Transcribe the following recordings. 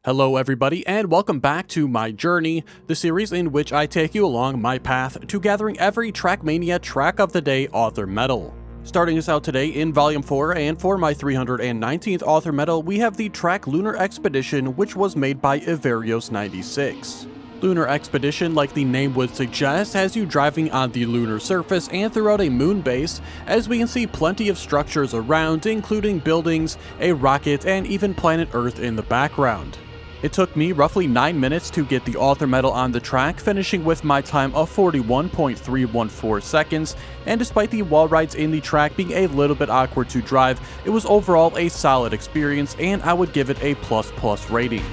Hello everybody and welcome back to My Journey, the series in which I take you along my path to gathering every Trackmania Track of the Day author medal. Starting us out today in Volume 4, and for my 319th author medal, we have the Track Lunar Expedition, which was made by Iverios96. Lunar Expedition, like the name would suggest, has you driving on the lunar surface and throughout a moon base, as we can see plenty of structures around, including buildings, a rocket, and even planet Earth in the background. It took me roughly 9 minutes to get the author medal on the track, finishing with my time of 41.314 seconds, and despite the wall rides in the track being a little bit awkward to drive, it was overall a solid experience and I would give it a ++ rating.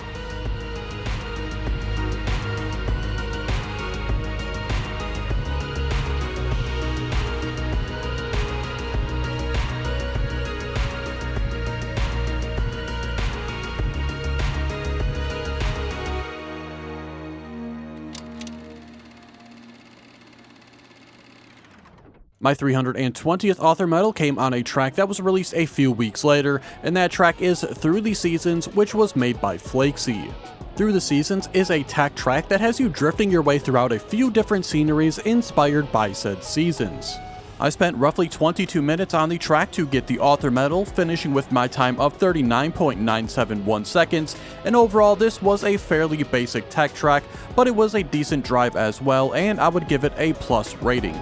My 320th author medal came on a track that was released a few weeks later, and that track is Through the Seasons, which was made by Flakesy. Through the Seasons is a tack track that has you drifting your way throughout a few different sceneries inspired by said seasons. I spent roughly 22 minutes on the track to get the author medal, finishing with my time of 39.971 seconds, and overall this was a fairly basic tech track, but it was a decent drive as well, and I would give it a plus rating.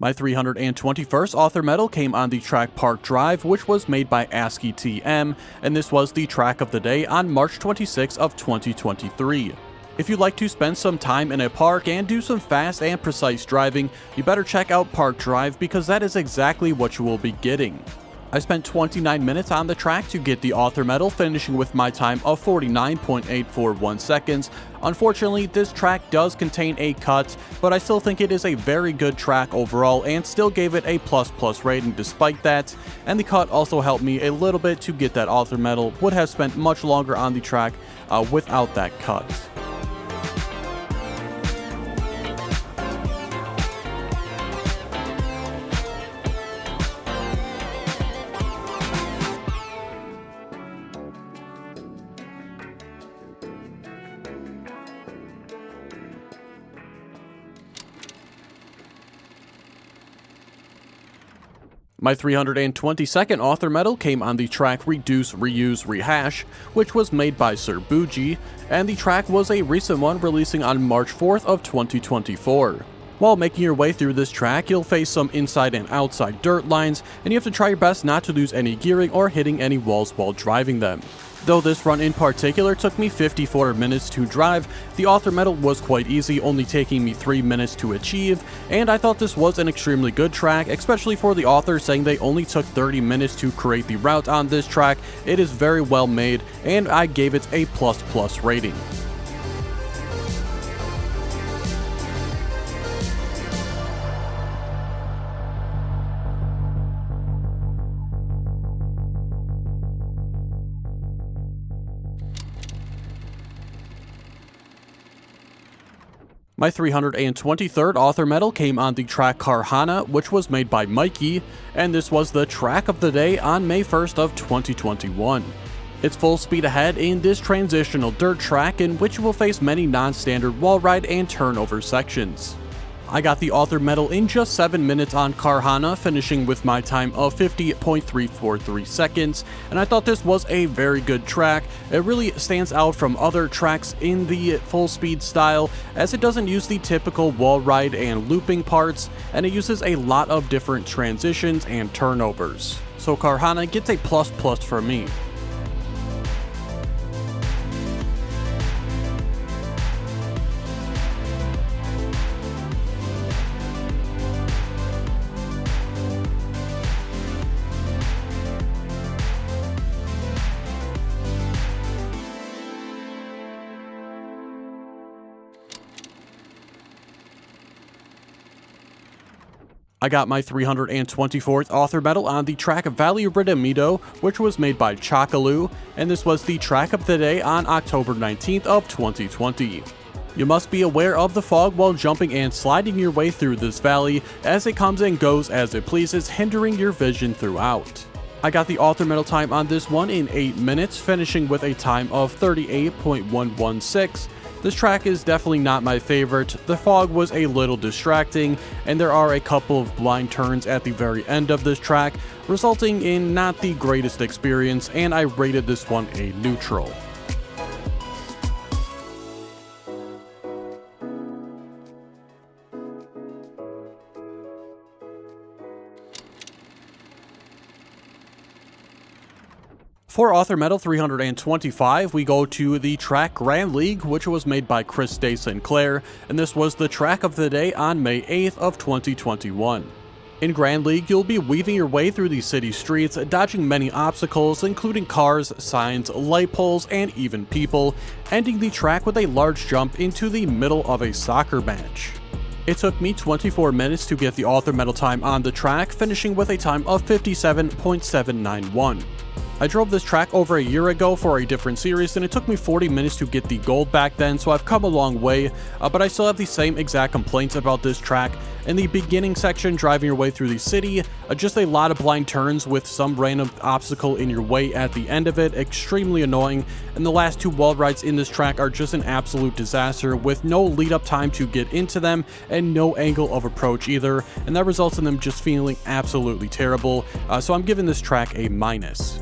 My 321st author medal came on the track Park Drive, which was made by ASCII TM, and this was the track of the day on March 26 of 2023. If you'd like to spend some time in a park and do some fast and precise driving, you better check out Park Drive because that is exactly what you will be getting. I spent 29 minutes on the track to get the author medal, finishing with my time of 49.841 seconds. Unfortunately, this track does contain a cut, but I still think it is a very good track overall and still gave it a ++ rating despite that, and the cut also helped me a little bit to get that author medal. Would have spent much longer on the track without that cut. My 322nd author medal came on the track Reduce, Reuse, Rehash, which was made by Sir Bougie, and the track was a recent one, releasing on March 4th of 2024. While making your way through this track, you'll face some inside and outside dirt lines, and you have to try your best not to lose any gearing or hitting any walls while driving them. Though this run in particular took me 54 minutes to drive, the author medal was quite easy, only taking me 3 minutes to achieve, and I thought this was an extremely good track, especially for the author saying they only took 30 minutes to create the route on this track. It is very well made, and I gave it a ++ rating. My 323rd author medal came on the track Karhana, which was made by Mikey, and this was the track of the day on May 1st of 2021. It's full speed ahead in this transitional dirt track in which you will face many non-standard wall ride and turnover sections. I got the author medal in just 7 minutes on Karhana, finishing with my time of 50.343 seconds, and I thought this was a very good track. It really stands out from other tracks in the full speed style, as it doesn't use the typical wall ride and looping parts, and it uses a lot of different transitions and turnovers. So Karhana gets a ++ for me. I got my 324th author medal on the track Valley Ridamido, which was made by Chocoloo, and this was the track of the day on October 19th of 2020. You must be aware of the fog while jumping and sliding your way through this valley, as it comes and goes as it pleases, hindering your vision throughout. I got the author medal time on this one in 8 minutes, finishing with a time of 38.116. This track is definitely not my favorite. The fog was a little distracting, and there are a couple of blind turns at the very end of this track, resulting in not the greatest experience, and I rated this one a neutral. For author medal 325, we go to the track Grand League, which was made by Chris Day Sinclair, and this was the track of the day on May 8th of 2021. In Grand League, you'll be weaving your way through the city streets, dodging many obstacles, including cars, signs, light poles, and even people, ending the track with a large jump into the middle of a soccer match. It took me 24 minutes to get the author medal time on the track, finishing with a time of 57.791. I drove this track over a year ago for a different series, and it took me 40 minutes to get the gold back then, so I've come a long way, but I still have the same exact complaints about this track. In the beginning section, driving your way through the city, just a lot of blind turns with some random obstacle in your way at the end of it, extremely annoying, and the last two wall rides in this track are just an absolute disaster, with no lead up time to get into them, and no angle of approach either, and that results in them just feeling absolutely terrible, so I'm giving this track a minus.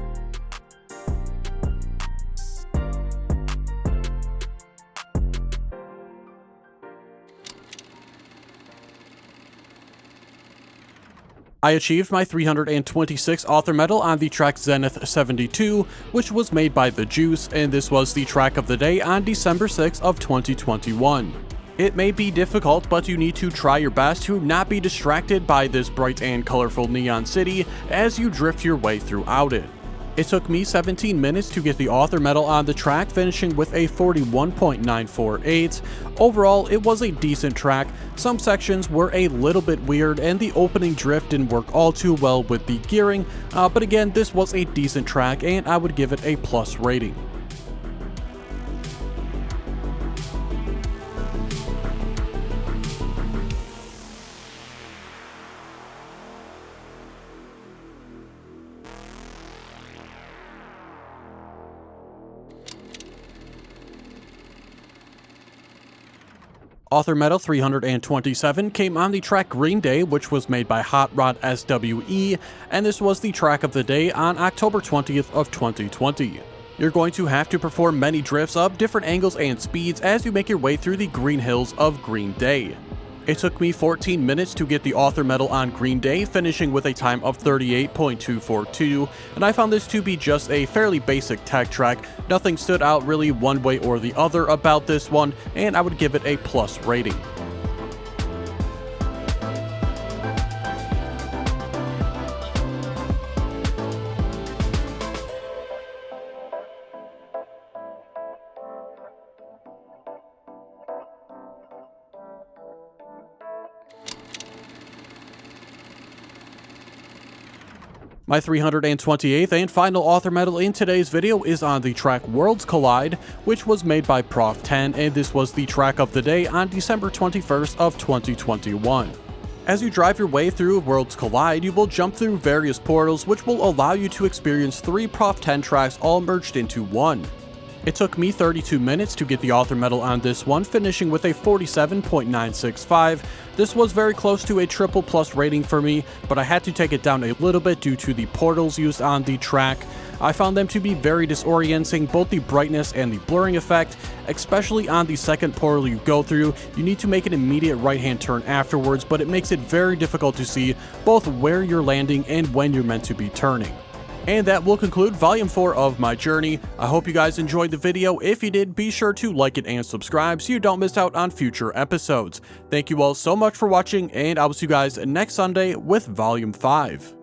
I achieved my 326th author medal on the track Zenith 72, which was made by The Juice, and this was the track of the day on December 6th of 2021. It may be difficult, but you need to try your best to not be distracted by this bright and colorful neon city as you drift your way throughout it. It took me 17 minutes to get the author medal on the track, finishing with a 41.948. Overall, it was a decent track. Some sections were a little bit weird, and the opening drift didn't work all too well with the gearing, but again, this was a decent track, and I would give it a plus rating. Author medal 327 came on the track Green Day, which was made by Hot Rod SWE, and this was the track of the day on October 20th of 2020. You're going to have to perform many drifts up different angles and speeds as you make your way through the green hills of Green Day. It took me 14 minutes to get the author medal on Green Day, finishing with a time of 38.242, and I found this to be just a fairly basic tech track. Nothing stood out really one way or the other about this one, and I would give it a plus rating. My 328th and final author medal in today's video is on the track Worlds Collide, which was made by Prof 10, and this was the track of the day on December 21st of 2021. As you drive your way through Worlds Collide, you will jump through various portals, which will allow you to experience 3 Prof 10 tracks all merged into one. It took me 32 minutes to get the author medal on this one, finishing with a 47.965. This was very close to a triple plus rating for me, but I had to take it down a little bit due to the portals used on the track. I found them to be very disorienting, both the brightness and the blurring effect, especially on the second portal you go through. You need to make an immediate right-hand turn afterwards, but it makes it very difficult to see both where you're landing and when you're meant to be turning. And that will conclude Volume 4 of my journey. I hope you guys enjoyed the video. If you did, be sure to like it and subscribe so you don't miss out on future episodes. Thank you all so much for watching, and I will see you guys next Sunday with Volume 5.